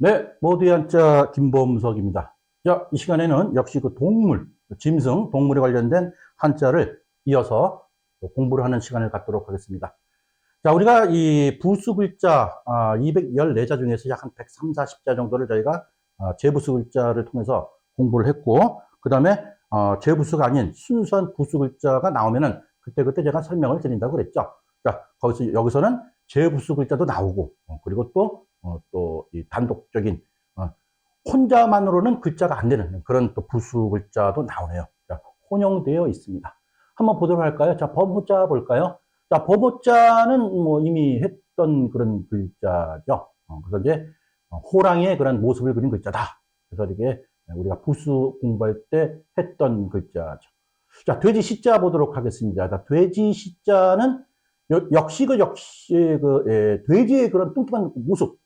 네, 모두의 한자 김범석입니다. 자, 이 시간에는 역시 그 동물, 짐승, 동물에 관련된 한자를 이어서 공부를 하는 시간을 갖도록 하겠습니다. 자, 우리가 이 부수 글자 214자 중에서 약 한 130, 40자 정도를 저희가 재부수 글자를 통해서 공부를 했고, 그 다음에 재부수가 아닌 순수한 부수 글자가 나오면은 그때 제가 설명을 드린다고 그랬죠. 자, 여기서는 재부수 글자도 나오고, 그리고 또 이 단독적인 혼자만으로는 글자가 안 되는 그런 또 부수 글자도 나오네요. 자, 혼용되어 있습니다. 한번 보도록 할까요? 자, 범호자 볼까요? 자, 범호자는 뭐 이미 했던 그런 글자죠. 그래서 이제 호랑이의 그런 모습을 그린 글자다. 그래서 이게 우리가 부수 공부할 때 했던 글자죠. 자, 돼지 시자 보도록 하겠습니다. 자, 돼지 시자는 역시 돼지의 그런 뚱뚱한 모습,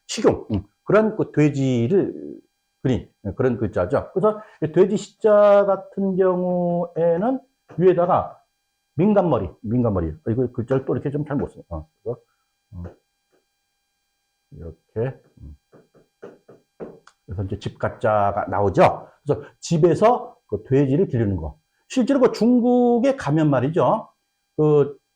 식용, 그런 그 돼지를 그린 그런 글자죠. 그래서 돼지 시자 같은 경우에는 위에다가 민간머리. 이거 글자를 또 이렇게 좀 잘 못 써요. 이렇게. 그래서 이제 집가자가 나오죠. 그래서 집에서 그 돼지를 기르는 거. 실제로 그 중국에 가면 말이죠.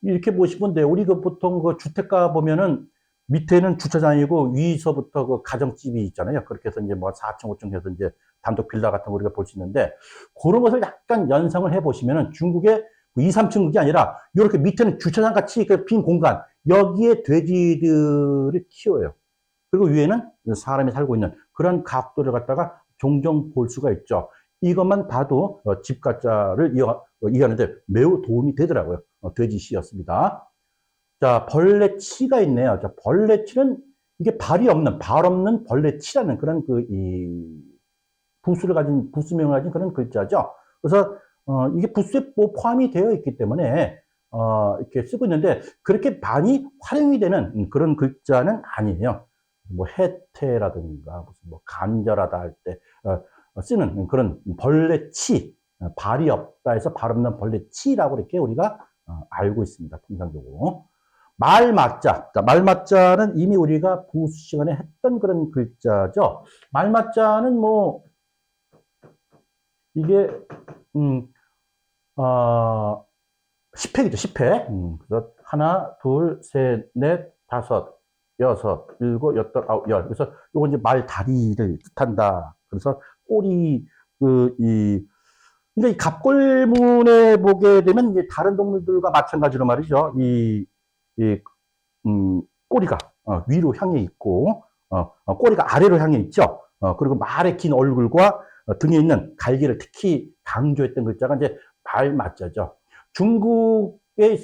이렇게 보시면 돼요. 우리 보통 그 주택가 보면은 밑에는 주차장이고 위서부터 그 가정집이 있잖아요. 그렇게 해서 이제 뭐 4층, 5층 해서 이제 단독 빌라 같은 거 우리가 볼 수 있는데, 그런 것을 약간 연상을 해 보시면은 중국의 2, 3층이 아니라 이렇게 밑에는 주차장 같이 그 빈 공간, 여기에 돼지들을 키워요. 그리고 위에는 사람이 살고 있는 그런 가옥들을 갖다가 종종 볼 수가 있죠. 이것만 봐도 집가자를 이해하는데 매우 도움이 되더라고요. 돼지시였습니다. 자, 벌레치가 있네요. 자, 벌레치는 이게 발 없는 벌레치라는 그런 부수명을 가진 그런 글자죠. 그래서 이게 부수에 포함이 되어 있기 때문에 이렇게 쓰고 있는데 그렇게 많이 활용이 되는 그런 글자는 아니에요. 뭐 해태라든가 무슨 뭐 간절하다 할 때 쓰는 그런 벌레치, 발이 없다 해서 발 없는 벌레치라고 이렇게 우리가 알고 있습니다. 통상적으로. 말맞자. 자, 말맞자는 이미 우리가 부수 시간에 했던 그런 글자죠. 말맞자는 뭐 이게 10획이죠. 10획. 그래서 하나, 둘, 셋, 넷, 다섯, 여섯, 일곱, 여덟, 아홉, 열. 그래서 요거 이제 말 다리를 뜻한다. 그래서 꼬리 근데 이 갑골문에 보게 되면 이제 다른 동물들과 마찬가지로 말이죠. 꼬리가 위로 향해 있고 꼬리가 아래로 향해 있죠. 그리고 말의 긴 얼굴과 등에 있는 갈기를 특히 강조했던 글자가 이제 말맞자죠. 중국에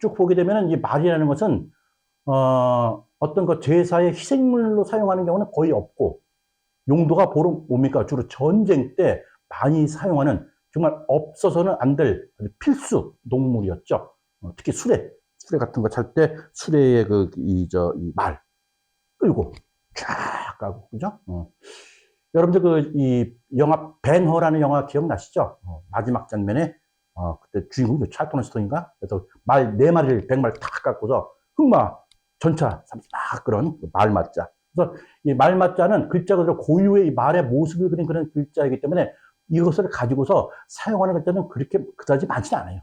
쭉 보게 되면 이 말이라는 것은 어떤 그 제사의 희생물로 사용하는 경우는 거의 없고, 용도가 뭡니까? 주로 전쟁 때 많이 사용하는 정말 없어서는 안 될 필수 동물이었죠. 특히 수레 같은 거 찰 때 수레의 이 말 끌고 쫙 가고, 그죠? 여러분들 이 영화 벤허라는 영화 기억나시죠? 마지막 장면에 그때 주인공이 찰토너 스톤인가? 그래서 말 4마리를 100마리 탁 갖고서 흑마 전차 딱 그런 말맞자. 그래서 이 말맞자는 글자 그대로 고유의 이 말의 모습을 그린 그런 글자이기 때문에 이것을 가지고서 사용하는 글자는 그렇게 그다지 많지는 않아요.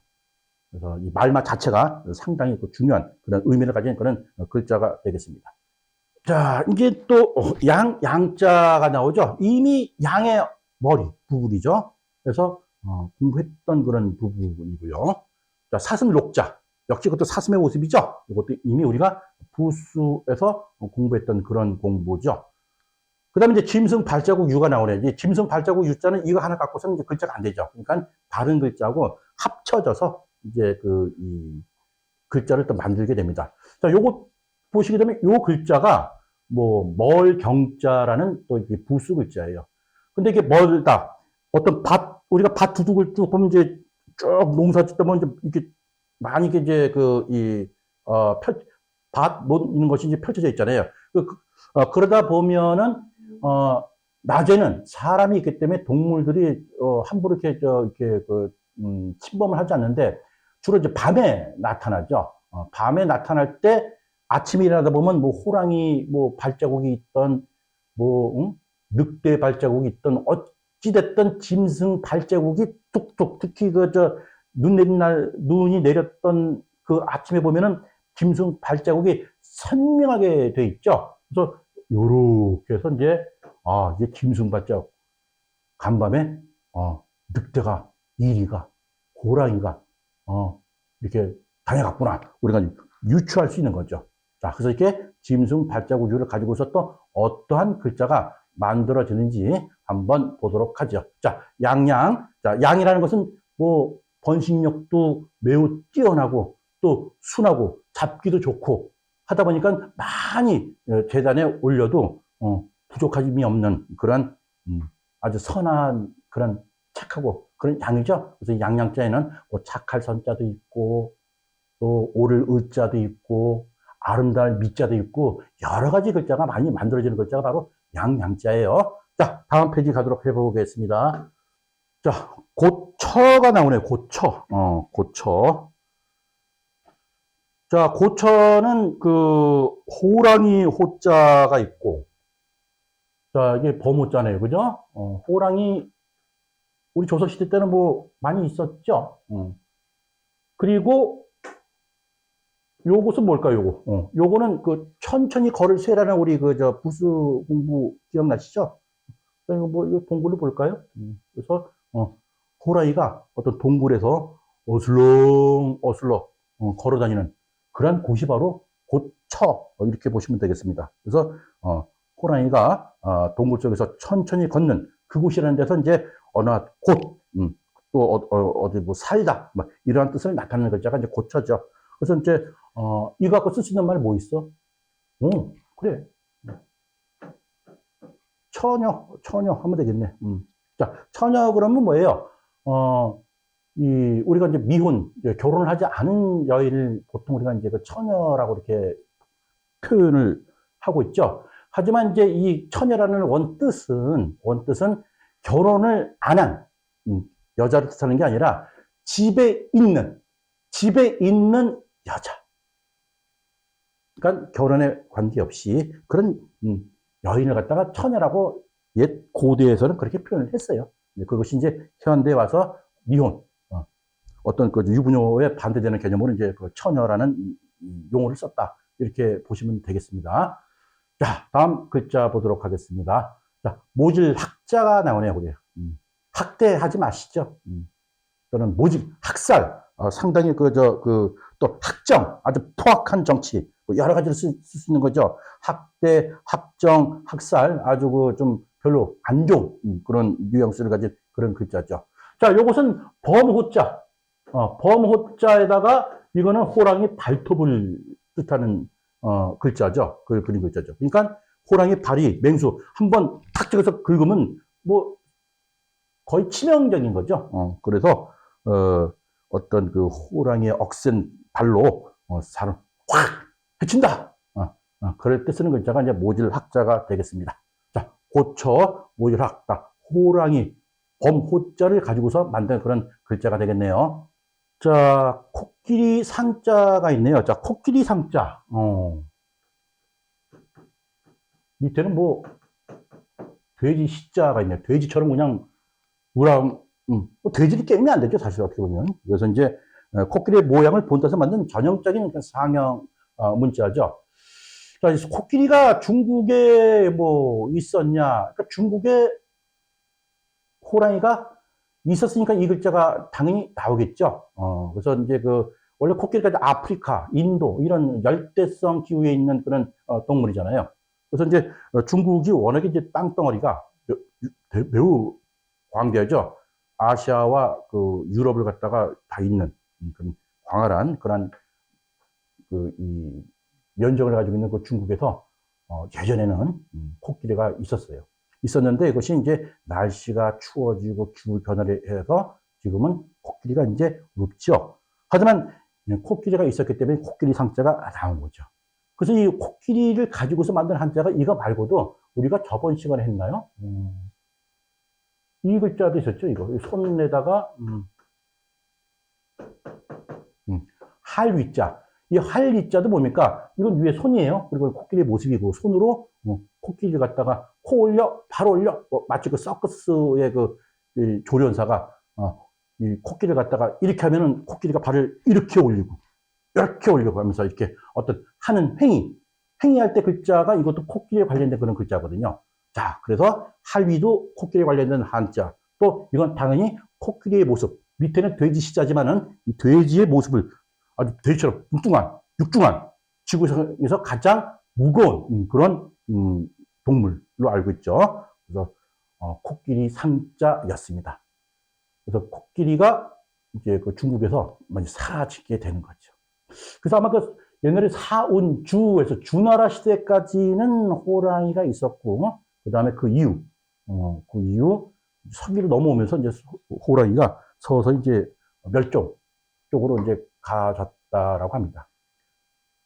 그래서 이 말맞 자체가 상당히 중요한 그런 의미를 가진 그런 글자가 되겠습니다. 자, 이제 또 양자가 나오죠. 이미 양의 머리 부분이죠. 그래서 공부했던 그런 부분이고요. 자, 사슴 녹자. 역시 그것도 사슴의 모습이죠. 이것도 이미 우리가 부수에서 공부했던 그런 공부죠. 그 다음에 이제 짐승 발자국 유가 나오네요. 이제 짐승 발자국 유자는 이거 하나 갖고서는 이제 글자가 안 되죠. 그러니까 다른 글자하고 합쳐져서 이제 이 글자를 또 만들게 됩니다. 자, 요거 보시게 되면 요 글자가 뭐 멀경자라는 또 이게 부수 글자예요. 근데 이게 멀다. 어떤 우리가 밭 두둑을 쭉 보면 이제 쭉 농사 짓다 보면 이제 이렇게 많이 이제 밭 있는 것이 이제 펼쳐져 있잖아요. 그러다 보면은 낮에는 사람이 있기 때문에 동물들이 함부로 이렇게 침범을 하지 않는데 주로 이제 밤에 나타나죠. 밤에 나타날 때 아침에 일어나다 보면 뭐 호랑이 뭐 발자국이 있던 뭐, 응? 늑대 발자국이 있던, 어찌됐든 짐승 발자국이 뚝뚝, 특히 눈 내린 날, 눈이 내렸던 그 아침에 보면은 짐승 발자국이 선명하게 돼 있죠. 그래서 요렇게 해서 이제, 이게 짐승 발자국. 간밤에, 늑대가, 이리가, 호랑이가, 이렇게 다녀갔구나. 우리가 유추할 수 있는 거죠. 자, 그래서 이렇게 짐승 발자국을 가지고서 또 어떠한 글자가 만들어지는지 한번 보도록 하죠. 자, 양양. 자, 양이라는 것은 뭐 번식력도 매우 뛰어나고 또 순하고 잡기도 좋고 하다 보니까 많이 재단에 올려도 부족함이 없는 그런 아주 선한 그런 착하고 그런 양이죠. 그래서 양양자에는 뭐 착할 선자도 있고 또 오를 의자도 있고 아름다울 미자도 있고 여러 가지 글자가 많이 만들어지는 글자가 바로 양양자예요. 자, 다음 페이지 가도록 해보겠습니다. 자, 고처가 나오네요. 고처. 고처. 자, 고처는 그 호랑이 호자가 있고 자, 이게 범호자네요. 그죠? 호랑이 우리 조선시대 때는 뭐 많이 있었죠. 그리고 요것은 뭘까요, 요거? 요거는 그 천천히 걸을 쇠라는 우리 부수 공부 기억나시죠? 이거 동굴로 볼까요? 그래서, 호랑이가 어떤 동굴에서 어슬렁 걸어 다니는 그런 곳이 바로 고처, 이렇게 보시면 되겠습니다. 그래서, 호랑이가, 동굴 속에서 천천히 걷는 그곳이라는 데서 이제 어느 곳, 또, 어디 뭐 살다, 뭐 이러한 뜻을 나타내는 글자가 이제 고처죠. 그래서 이제, 이거 갖고 쓸 수 있는 말 뭐 있어? 그래. 처녀 하면 되겠네. 자, 처녀 그러면 뭐예요? 우리가 이제 미혼, 결혼을 하지 않은 여인을 보통 우리가 이제 그 처녀라고 이렇게 표현을 하고 있죠. 하지만 이제 이 처녀라는 원뜻은 결혼을 안 한, 여자를 뜻하는 게 아니라 집에 있는 여자. 그러니까 결혼에 관계없이 그런 여인을 갖다가 처녀라고 옛 고대에서는 그렇게 표현을 했어요. 그것이 이제 현대에 와서 미혼, 어떤 그 유부녀에 반대되는 개념으로 이제 그 처녀라는 용어를 썼다. 이렇게 보시면 되겠습니다. 자, 다음 글자 보도록 하겠습니다. 자, 모질 학자가 나오네요, 우리. 학대하지 마시죠. 또는 모질, 학살, 상당히 또 학정, 아주 포악한 정치, 뭐 여러 가지를 쓸 수 있는 거죠. 학대, 학정, 학살, 아주 좀 별로 안 좋은 그런 뉘앙스를 가진 그런 글자죠. 자, 요것은 범호자. 범호자에다가 이거는 호랑이 발톱을 뜻하는 글자죠. 그린 글자죠. 그러니까 호랑이 발이 맹수 한번 탁 찍어서 긁으면 뭐 거의 치명적인 거죠. 그래서 어떤 그 호랑이의 억센 발로 사람 확 해친다. 그럴 때 쓰는 글자가 이제 모질학자가 되겠습니다. 자, 고처 모질학자 호랑이 범호자를 가지고서 만든 그런 글자가 되겠네요. 자, 코끼리 상자가 있네요. 자, 코끼리 상자. 밑에는 뭐 돼지 시자가 있네요. 돼지처럼 그냥 돼지를 깨우면 안 되죠, 사실 어떻게 보면. 그래서 이제 코끼리의 모양을 본따서 만든 전형적인 상형 문자죠. 자, 코끼리가 중국에 뭐 있었냐? 그러니까 중국에 호랑이가 있었으니까 이 글자가 당연히 나오겠죠. 그래서 이제 원래 코끼리가 아프리카, 인도 이런 열대성 기후에 있는 그런 동물이잖아요. 그래서 이제 중국이 워낙에 이제 땅덩어리가 매우 광대하죠. 아시아와 그 유럽을 갖다가 다 있는 그런 광활한 그런 이 면적을 가지고 있는 그 중국에서 예전에는 코끼리가 있었는데 이것이 이제 날씨가 추워지고 기후 변화를 해서 지금은 코끼리가 이제 없죠. 하지만 코끼리가 있었기 때문에 코끼리 상자가 나온 거죠. 그래서 이 코끼리를 가지고서 만든 한자가 이거 말고도 우리가 저번 시간에 했나요? 이 글자도 있었죠, 이거. 손에다가, 할위자. 이 할리자도 뭡니까? 이건 위에 손이에요. 그리고 코끼리의 모습이고, 손으로 코끼리를 갖다가 코 올려, 발 올려, 마치 그 서커스의 이 조련사가 이 코끼리를 갖다가 이렇게 하면은 코끼리가 발을 이렇게 올리고 하면서 이렇게 어떤 하는 행위할 때 글자가 이것도 코끼리에 관련된 그런 글자거든요. 자, 그래서 할위도 코끼리에 관련된 한자. 또 이건 당연히 코끼리의 모습. 밑에는 돼지 시자지만은 이 돼지의 모습을 아주 돼지처럼 육중한 지구상에서 가장 무거운 그런 동물로 알고 있죠. 그래서 코끼리 상자였습니다. 그래서 코끼리가 이제 그 중국에서 많이 사라지게 되는 거죠. 그래서 아마 그 옛날에 사운주에서 주나라 시대까지는 호랑이가 있었고, 그 다음에 그 이후 서기를 넘어오면서 이제 호랑이가 서서 이제 멸종 쪽으로 이제 가졌다라고 합니다.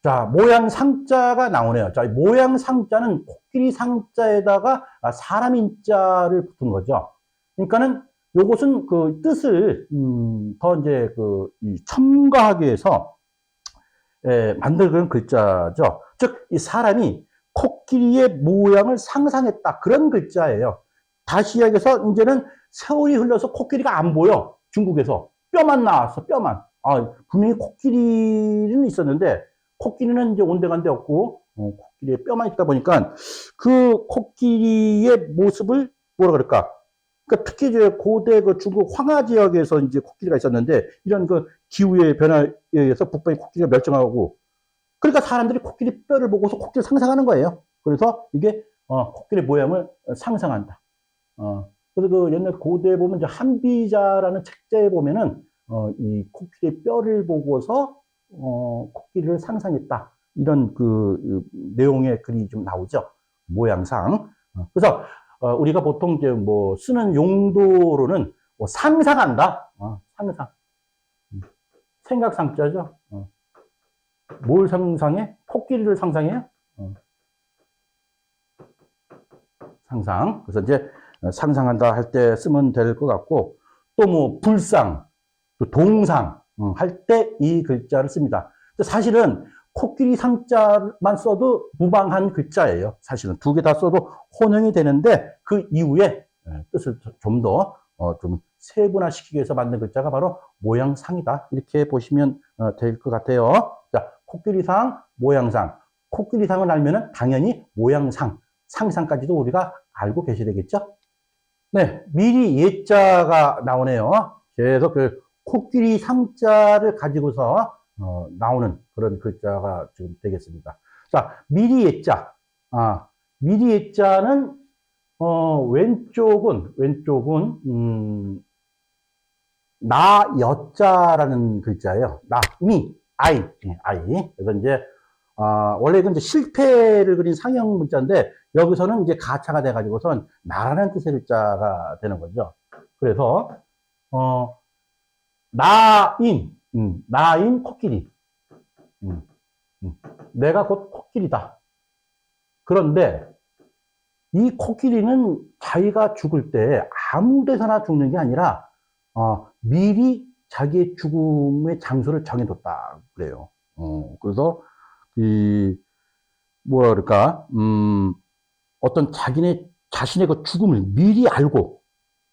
자, 모양 상자가 나오네요. 자, 모양 상자는 코끼리 상자에다가 사람 인자를 붙은 거죠. 그러니까는 요것은 그 뜻을 더 이제 첨가하기 위해서 만든 그런 글자죠. 즉, 이 사람이 코끼리의 모양을 상상했다. 그런 글자예요. 다시 이야기해서 이제는 세월이 흘러서 코끼리가 안 보여. 중국에서. 뼈만 나왔어, 뼈만. 분명히 코끼리는 있었는데, 코끼리는 이제 온데간데 없고, 코끼리의 뼈만 있다 보니까, 그 코끼리의 모습을 뭐라 그럴까? 그러니까 특히 이제 고대 그 중국 황하 지역에서 이제 코끼리가 있었는데, 이런 그 기후의 변화에 의해서 북방의 코끼리가 멸종하고, 그러니까 사람들이 코끼리 뼈를 보고서 코끼리를 상상하는 거예요. 그래서 이게, 코끼리 모양을 상상한다. 그래서 그 옛날 고대에 보면 이제 한비자라는 책자에 보면은 이 코끼리 뼈를 보고서 코끼리를 상상했다. 이런 내용의 글이 좀 나오죠. 모양상. 그래서 우리가 보통 이제 뭐 쓰는 용도로는 뭐 상상한다. 상상. 생각상자죠. 뭘 상상해? 코끼리를 상상해요? 상상. 그래서 이제 상상한다 할 때 쓰면 될 것 같고, 또 뭐 불상, 또 동상 할 때 이 글자를 씁니다. 사실은 코끼리 상자만 써도 무방한 글자예요. 사실은 두 개 다 써도 혼용이 되는데 그 이후에 뜻을 좀 더 좀 세분화시키기 위해서 만든 글자가 바로 모양상이다. 이렇게 보시면 될 것 같아요. 자, 코끼리상, 모양상. 코끼리상을 알면은 당연히 모양상, 상상까지도 우리가 알고 계셔야 되겠죠? 네, 미리 예자가 나오네요. 계속 그 코끼리 상자를 가지고서 나오는 그런 글자가 지금 되겠습니다. 자, 미리 예자. 미리 예자는 왼쪽은 나 여자라는 글자예요. 아이. 그래서 이제 원래 이건 이제 실패를 그린 상형 문자인데 여기서는 이제 가차가 돼가지고선 나라는 뜻의 글자가 되는 거죠. 그래서 나인 코끼리. 내가 곧 코끼리다. 그런데 이 코끼리는 자기가 죽을 때 아무 데서나 죽는 게 아니라 미리 자기의 죽음의 장소를 정해뒀다 그래요. 그래서 뭐라 그럴까 어떤 자신의 그 죽음을 미리 알고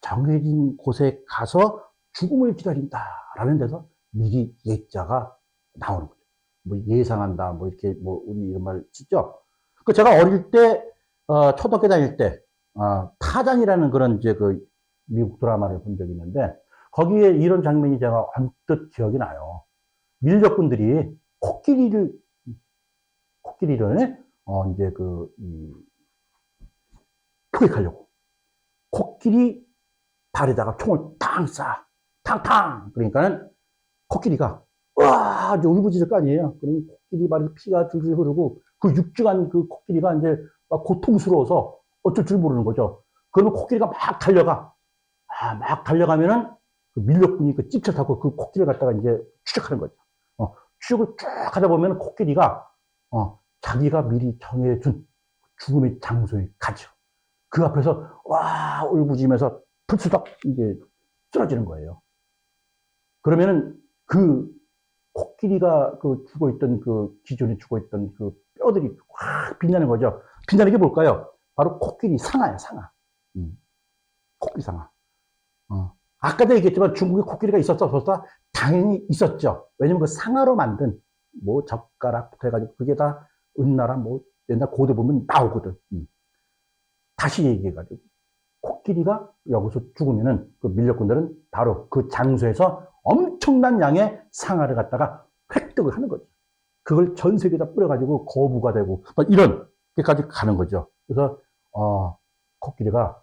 정해진 곳에 가서 죽음을 기다린다라는 데서 미리 예자가 나오는 거죠. 뭐 예상한다, 뭐 이렇게 뭐 우리 이런 말 쓰죠. 그 제가 어릴 때 초등학교 다닐 때 타잔이라는 그런 이제 그 미국 드라마를 본 적이 있는데 거기에 이런 장면이 제가 언뜻 기억이 나요. 밀렵꾼들이 코끼리를 이제 포획하려고 코끼리 발에다가 총을 탕 쏴. 탕탕. 그러니까는 코끼리가 와 이제 울부짖을 거 아니에요. 그러면 코끼리 발에서 피가 줄줄 흐르고 그 육중한 그 코끼리가 이제 막 고통스러워서 어쩔 줄 모르는 거죠. 그러면 코끼리가 막 달려가. 막 달려가면은 그 밀렵꾼이 그 찝쳐 타고 그 코끼리를 갖다가 이제 추적하는 거죠. 추적을 쭉 하다 보면 코끼리가 자기가 미리 정해준 죽음의 장소에 가죠. 그 앞에서 와 울부짖으면서 풀수덕 이제 쓰러지는 거예요. 그러면은 그 코끼리가 그 죽어있던 그 기존에 죽어있던 그 뼈들이 확 빛나는 거죠. 빛나는 게 뭘까요? 바로 코끼리 상아야, 상아. 코끼리 상아. 아까도 얘기했지만 중국에 코끼리가 있었어, 없었어? 당연히 있었죠. 왜냐면 그 상아로 만든 뭐 젓가락부터 해가지고 그게 다 은나라 뭐 옛날 고대 보면 나오거든. 다시 얘기해가지고 코끼리가 여기서 죽으면은 그 밀렵꾼들은 바로 그 장소에서 엄청난 양의 상아를 갖다가 획득을 하는 거죠. 그걸 전 세계에다 뿌려가지고 거부가 되고 이런 데까지 가는 거죠. 그래서 코끼리가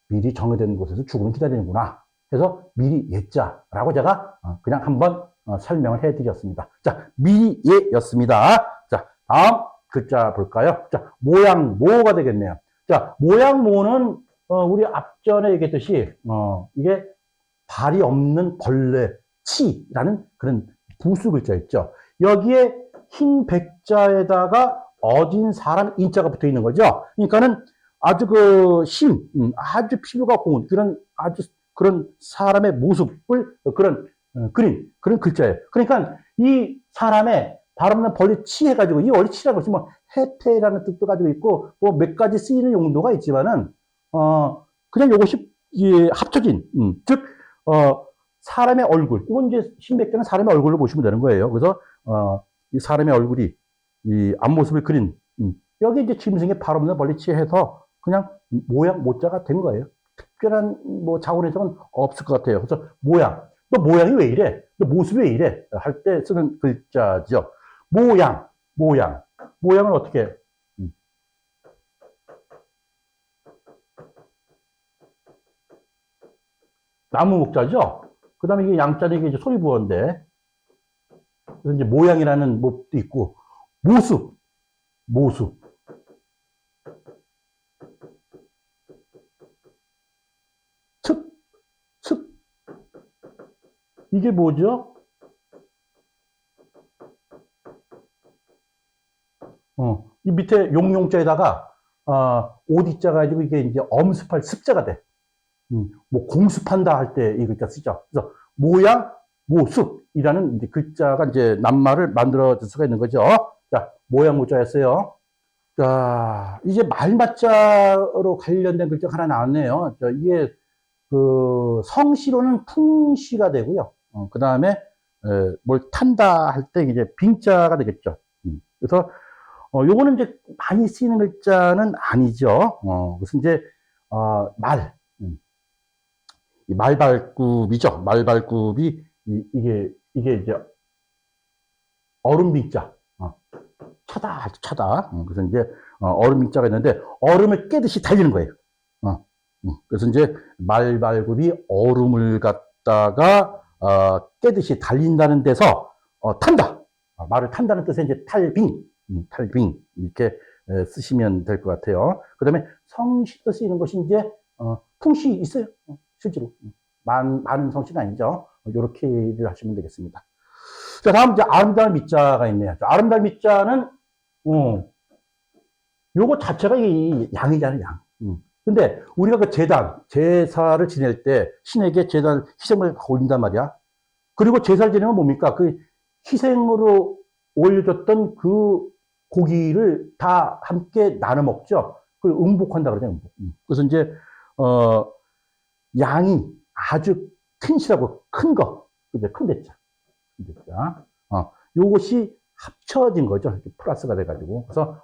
미리 정해된 곳에서 죽음을 기다리는구나. 그래서 미리 예자라고 제가 그냥 한번 설명을 해드렸습니다. 자, 미리 예였습니다. 자, 다음 글자 볼까요? 자, 모양 모가 되겠네요. 자, 모양 모는 우리 앞전에 얘기했듯이 이게 발이 없는 벌레 치라는 그런 부수 글자 있죠. 여기에 흰 백자에다가 어진 사람 인자가 붙어 있는 거죠. 그러니까는 아주 그 아주 피부가 고운 그런 사람의 모습을 그린 그런 글자예요. 그러니까 이 사람의 발 없는 벌레 치 해가지고 이 원래 치라고 하면 뭐 해태라는 뜻도 가지고 있고 뭐 몇 가지 쓰이는 용도가 있지만은 그냥 이것이 합쳐진 즉 사람의 얼굴 이건 이제 신백자는 사람의 얼굴로 보시면 되는 거예요. 그래서 이 사람의 얼굴이 이 앞모습을 그린 여기 이제 짐승의 발 없는 벌레 치해서 그냥 모양 모자가 된 거예요. 특별한 뭐 자원 해석은 없을 것 같아요. 그래서 모양, 너 모양이 왜 이래? 너 모습이 왜 이래? 할 때 쓰는 글자죠. 모양을 어떻게? 나무 목자죠. 그다음에 이게 양자는 이게 이제 소리 부어인데, 그래서 이제 모양이라는 몹도 있고 모습. 측. 이게 뭐죠? 이 밑에 용용자에다가, 오디자가 가지고 이게 이제 엄습할 습자가 돼. 뭐 공습한다 할 때 이 글자 쓰죠. 그래서 모양, 모습이라는 이제 글자가 이제 낱말을 만들어줄 수가 있는 거죠. 자, 모양 모자였어요. 자, 이제 말맞자로 관련된 글자가 하나 나왔네요. 자, 이게 그 성시로는 풍시가 되고요. 그 다음에 뭘 탄다 할 때 이제 빙자가 되겠죠. 그래서 요거는 이제 많이 쓰이는 글자는 아니죠. 그래서 이제 말발굽이죠. 말발굽이 이게 이제 얼음빙자. 차다. 그래서 이제 얼음빙자가 있는데 얼음을 깨듯이 달리는 거예요. 그래서 이제 말발굽이 얼음을 갖다가 깨듯이 달린다는 데서 탄다. 말을 탄다는 뜻의 이제 탈빙 이렇게 쓰시면 될 것 같아요. 그다음에 성시도 쓰이는 것이 이제 풍시 있어요. 실제로 많은 성씨는 아니죠. 이렇게를 하시면 되겠습니다. 자, 다음 이제 아름다운 밑자가 있네요. 아름다운 밑자는 요거 자체가 이 양이잖아요, 양. 근데 우리가 그 제사를 지낼 때 신에게 희생을 올린단 말이야. 그리고 제사를 지내면 뭡니까? 그 희생으로 올려줬던 그 고기를 다 함께 나눠 먹죠. 그걸 음복한다 그러잖아요, 음복. 그래서 이제 양이 아주 튼실하고 큰 거, 큰 대자. 요것이 합쳐진 거죠. 이렇게 플러스가 돼가지고. 그래서,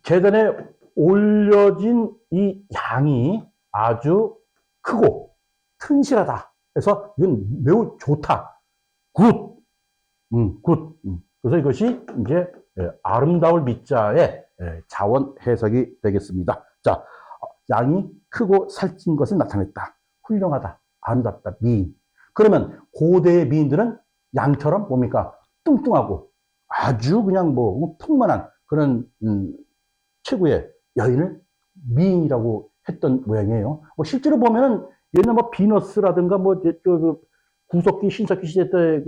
재단에 올려진 이 양이 아주 크고 튼실하다. 그래서 이건 매우 좋다. 굿. 그래서 이것이 이제 아름다울 밑자의 자원 해석이 되겠습니다. 자, 양이 크고 살찐 것을 나타냈다. 훌륭하다. 아름답다. 미인. 그러면 고대의 미인들은 양처럼 뭡니까? 뚱뚱하고 아주 그냥 뭐 풍만한 그런 최고의 여인을 미인이라고 했던 모양이에요. 뭐 실제로 보면은 옛날 뭐 비너스라든가 뭐 구석기 신석기 시대 때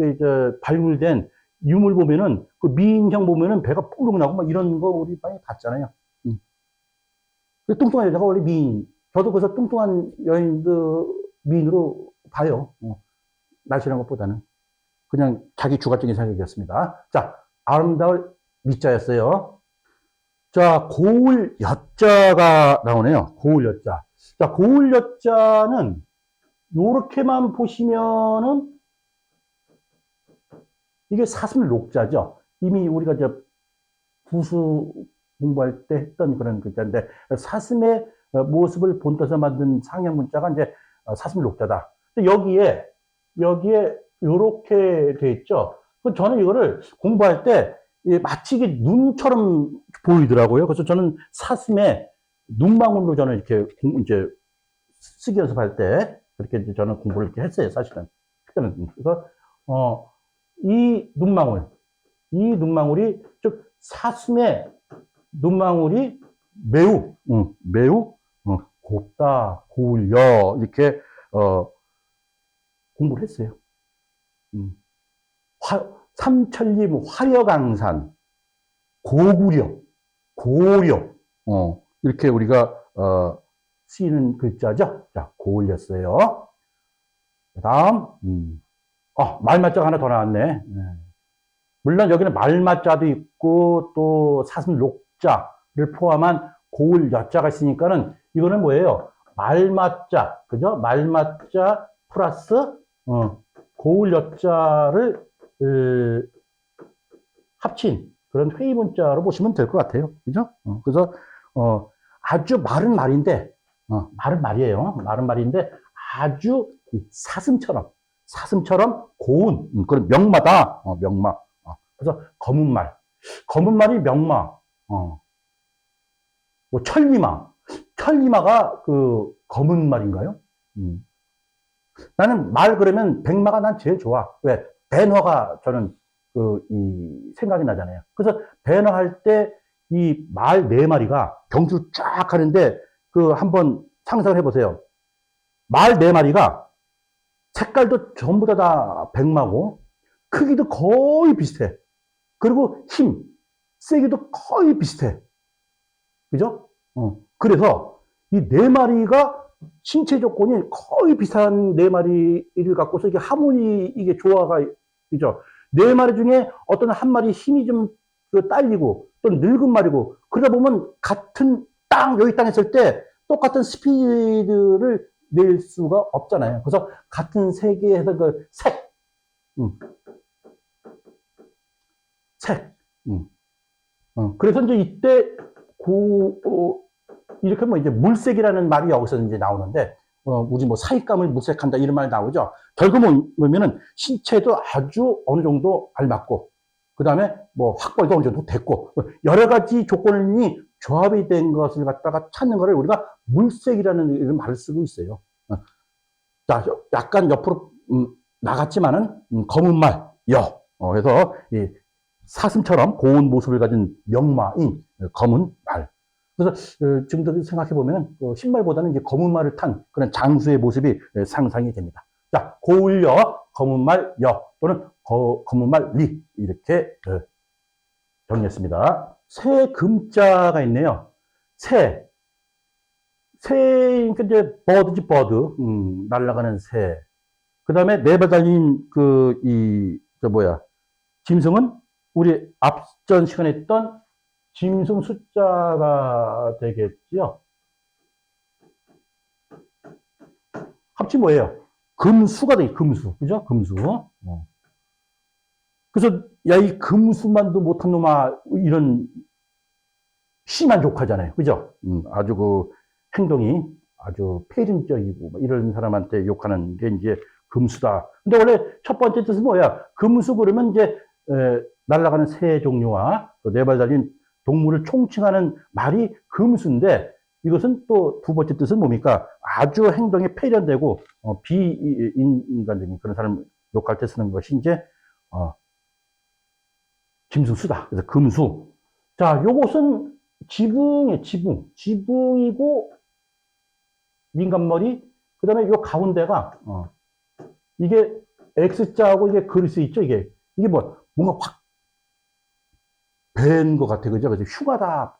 발굴된 유물 보면은 그 미인형 보면은 배가 뽀록 나고 막 이런 거 우리 많이 봤잖아요. 뚱뚱한 여자가 원래 미인형 저도 그래서 뚱뚱한 여인들 미인으로 봐요. 날씬한 것보다는. 그냥 자기 주관적인 생각이었습니다. 자, 아름다울 미자였어요. 자, 고울 여자가 나오네요. 고울 여자. 자, 고울 여자는 요렇게만 보시면은 이게 사슴 녹자죠. 이미 우리가 이제 부수 공부할 때 했던 그런 글자인데 사슴의 모습을 본떠서 만든 상형 문자가 이제 사슴 녹자다. 여기에 요렇게 돼 있죠. 저는 이거를 공부할 때 마치 이게 눈처럼 보이더라고요. 그래서 저는 사슴의 눈망울로 저는 이렇게 이제 쓰기 연습할 때 그렇게 이제 저는 공부를 이렇게 했어요. 사실은. 그래서 이 눈망울이 즉 사슴의 눈망울이 매우 곱다, 고울려 이렇게 공부를 했어요. 삼천림 화려강산 고구려 이렇게 우리가 쓰이는 글자죠. 자, 고울렸어요. 다음 말맞자가 하나 더 나왔네. 물론 여기는 말맞자도 있고 또 사슴 녹자를 포함한 고울 여자가 있으니까는 이거는 뭐예요? 말맞자, 그죠? 말맞자 플러스 고울 여자를 합친 그런 회의 문자로 보시면 될 것 같아요. 그죠? 그래서 아주 마른 말인데 마른 말이에요. 마른 말인데 아주 사슴처럼 고운 그런 명마다. 명마. 그래서 검은 말이 명마. 뭐 철리마가 그 검은 말인가요? 나는 말 그러면 백마가 난 제일 좋아. 왜? 배너가 저는 이 생각이 나잖아요. 그래서 배너 할 때 이 말 네 마리가 경주를 쫙 하는데 한번 상상을 해보세요. 말 네 마리가 색깔도 전부 다 백마고 크기도 거의 비슷해. 그리고 세기도 거의 비슷해. 그죠? 그래서 이 네 마리가 신체 조건이 거의 비슷한 네 마리를 갖고서 이게 하모니, 이게 조화가, 그죠? 네 마리 중에 어떤 한 마리 힘이 좀 딸리고, 또 늙은 말이고, 그러다 보면 같은 여기 땅에 있을 때 똑같은 스피드를 낼 수가 없잖아요. 그래서 같은 세계에서 그래서 이제 이때 이렇게 하면 이제 물색이라는 말이 여기서 이제 나오는데, 우리 뭐 사익감을 물색한다 이런 말 나오죠. 결국은 뭐냐면은 신체도 아주 어느 정도 알맞고, 그 다음에 뭐 확벌도 어느 정도 됐고, 여러 가지 조건이 조합이 된 것을 갖다가 찾는 거를 우리가 물색이라는 이런 말을 쓰고 있어요. 자, 약간 옆으로 나갔지만은 검은 말, 그래서 이 사슴처럼 고운 모습을 가진 명마인 검은 말. 그래서 지금도 생각해 보면 신발보다는 이제 검은 말을 탄 그런 장수의 모습이 상상이 됩니다. 자, 고울여, 검은 말 여 또는 검은 말 리 이렇게 정리했습니다. 새 금자가 있네요. 새 그러니까 이제 버드지 버드, 날아가는 새. 그 다음에 네발 달린 짐승은 우리 앞전 시간에 했던 짐승 숫자가 되겠죠. 합치 뭐예요? 금수가 되겠죠. 금수. 그죠? 금수. 그래서, 야, 이 금수만도 못한 놈아, 이런 심한 욕하잖아요. 그죠? 아주 행동이 아주 폐륜적이고, 이런 사람한테 욕하는 게 이제 금수다. 근데 원래 첫 번째 뜻은 뭐야? 금수 그러면 이제, 날아가는 새 종류와 네 발 달린 동물을 총칭하는 말이 금수인데, 이것은 또 두 번째 뜻은 뭡니까? 아주 행동이 폐련되고 비인간적인 그런 사람을 욕할 때 쓰는 것이 이제 짐승수다. 그래서 금수. 자, 요것은 지붕이고 민간머리. 그다음에 요 가운데가 이게 X자하고 이게 그릴 수 있죠. 이게 뭔가 확 밴 것 같아. 그죠? 그래서 흉하다.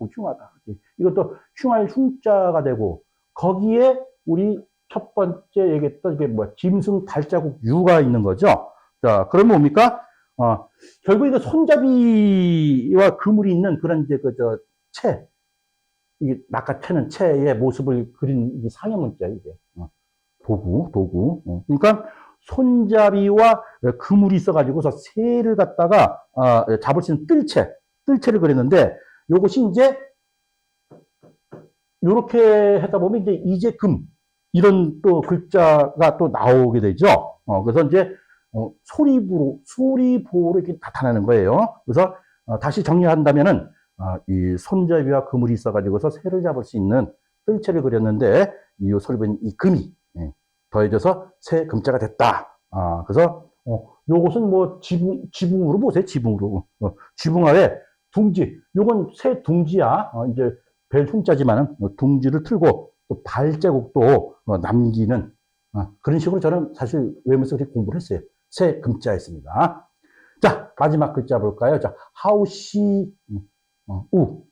이것도 흉할 흉자가 되고, 거기에 우리 첫 번째 얘기했던 이게 뭐 짐승 발자국 유가 있는 거죠. 자, 그러면 뭡니까? 결국 이거 손잡이와 그물이 있는 그런 이제 채, 이게 낚아채는 채의 모습을 그린 이 상형 문자 이게 도구. 그러니까 손잡이와 그물이 있어가지고서 새를 갖다가 잡을 수 있는 뜰채를 그렸는데 요것이 이제 요렇게 하다 보면 이제 금 이런 또 글자가 또 나오게 되죠. 그래서 이제 소리보로 이렇게 나타나는 거예요. 그래서 다시 정리한다면은 이 손잡이와 그물이 있어가지고서 새를 잡을 수 있는 뜰채를 그렸는데 이 소리보는 이 금이 더해져서 새 금자가 됐다. 그래서 요것은 뭐 지붕으로 보세요. 지붕으로. 지붕 아래 둥지. 요건 새 둥지야. 이제 벨 흉자지만은 둥지를 틀고 또 발자국도 남기는 그런 식으로 저는 사실 외면서 그렇게 공부를 했어요. 새 금자였습니다. 자, 마지막 글자 볼까요? 자, 하우시 우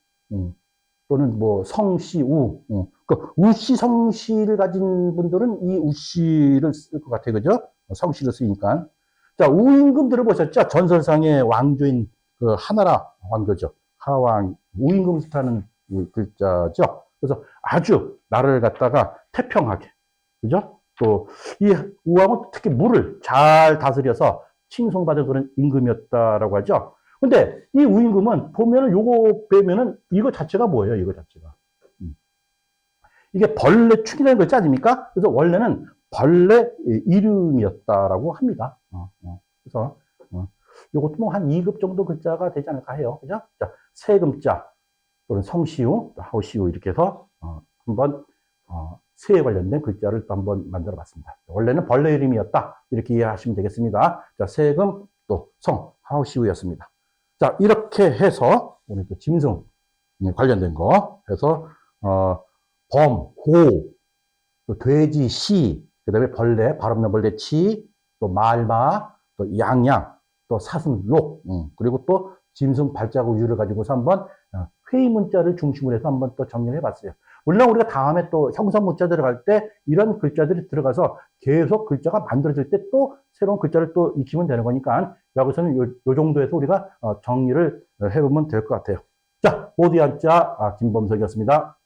또는 뭐 성시 우. 그 우시 성시를 가진 분들은 이 우시를 쓸 것 같아요. 그죠? 성시를 쓰니까. 자, 우임금 들어보셨죠? 전설상의 왕조인 그 하나라 왕조죠. 하왕 우임금 스타는 글자죠. 그래서 아주 나라를 갖다가 태평하게, 그죠? 또 이 우왕은 특히 물을 잘 다스려서 칭송받은 그런 임금이었다라고 하죠. 근데 이 우임금은 보면은 요거 빼면은 이거 자체가 뭐예요? 이거 자체가. 이게 벌레 축이라는 글자 아닙니까? 그래서 원래는 벌레 이름이었다라고 합니다. 그래서 요것도 뭐 한 2급 정도 글자가 되지 않을까 해요. 그죠? 자, 세금자 또는 성시우, 하우시우 이렇게 해서 한번 새에 관련된 글자를 또 한번 만들어 봤습니다. 원래는 벌레 이름이었다. 이렇게 이해하시면 되겠습니다. 자, 세금 또 성, 하우시우였습니다. 자, 이렇게 해서 오늘 또 짐승 관련된 거 해서 범, 고, 또 돼지, 시, 그 다음에 벌레, 발 없는 벌레, 치, 또 말마, 또 양양, 또 사슴, 록, 그리고 또 짐승 발자국 유를 가지고서 한번 회의 문자를 중심으로 해서 한번 또 정리를 해봤어요. 물론 우리가 다음에 또 형성 문자 들어갈 때 이런 글자들이 들어가서 계속 글자가 만들어질 때 또 새로운 글자를 또 익히면 되는 거니까 여기서는 요 정도에서 우리가 정리를 해보면 될 것 같아요. 자, 모두 한자 김범석이었습니다.